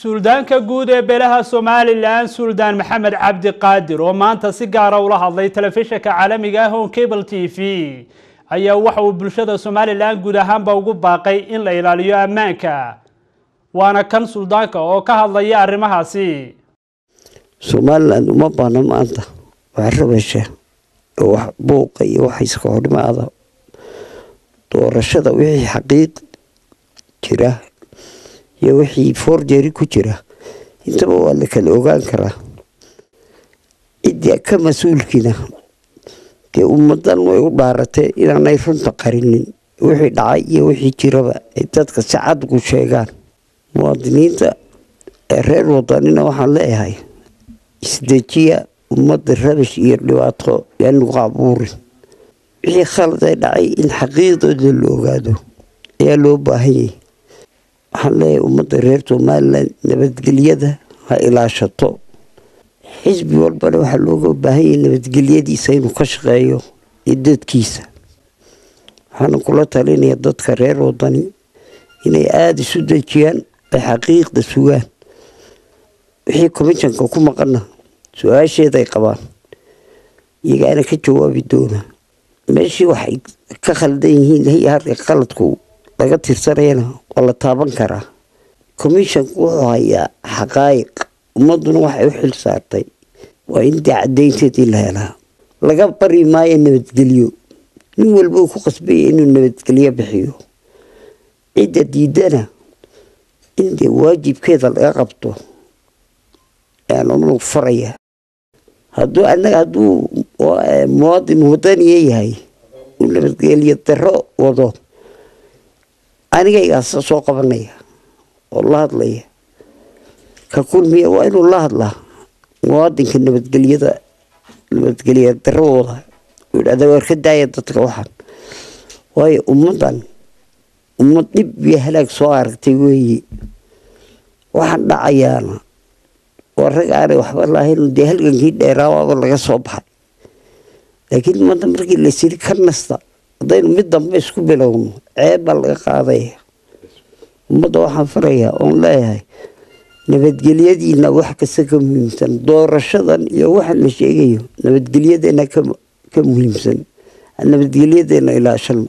Suldaanka guud ee beelaha Somaliland Suldaan Maxamed Cabdi Qaadir oo maanta si gaar ah ula hadlay telefishinka caalamiga ah oo Cable TV ayaa waxa uu bulshada Somaliland guud ahaanba ugu baaqay in la ilaaliyo ammaanka waana kan suldaanka oo ka hadlaya arrimahaasi Somaliland uma baahna maanta wax rabasha oo wax buuq iyo wax iska hormaada doorashada wixii xaqiiq jira iyo wixii forgery ku jira intaba waa la kala ogaan karaa idii ka mas'uulkina ee ummadan way u dhaaratay inaanay runta qarinin wixii dhacay iyo wixii jiraba dadka si cad ku sheegaan muwaadiniinta reer wadanina waxaan leeyahay isdejiya ummadda rabish iyo dhibaato yaanu qabuurin wixii khalad ay dhacay in xaqiiqdooda la ogaado ayaa loo baahan yahay waxaan leeyahay ummadda reer Somaliland nabadgelyada ha ilaashato xisbi walbana waxaa looga baahan yahay nabadgelyadiisa inuu ka shaqeeyo dadkiisa waxaan kula talinayaa dadka reer wadani inay aad isu dejiyaan xaqiiqda sugaan wixii commissionka ku maqana su'aasheeda ay qabaan iyaga ka jawaabi doona meeshii waxay ka khaldan yihiin hay qaladku laga tirsanayna wala taaban karaa commissionku wuxuu hayaa xaqaayiq ummaduna waxay u xil saartay waa in caddeynteedii la helaa laga bari maayo nabadgelyo nin walba ku qasbay inuu nabadgelyo bixiyo cida diidana in waajibkeeda laga qabto أنا فرية هادو أنا هادو مواطن وطني هي ولا بتقول يترى وضو أنا جاي أسوق بنية والله هذلية كقول مية وين والله الله مواطن كنا بتقول يدا بتقول يترى وضو ولا ده وركداية تتروحن وهي أمضان بيهلك صار تقولي واحد عيانا ورجع وحب الله إنه ده هل جديد راوا ولا صباح لكن ما تمرق اللي يصير كنستا ضين مدة مسكو بلون عيب القاضي مدة حفرية والله هاي نبت جليدي إنه واحد كسكم مهمسن دور الشضن يوحد مش يجيه نبت جليدي إنه كم مهمسن نبت جليدي إنه إلى شل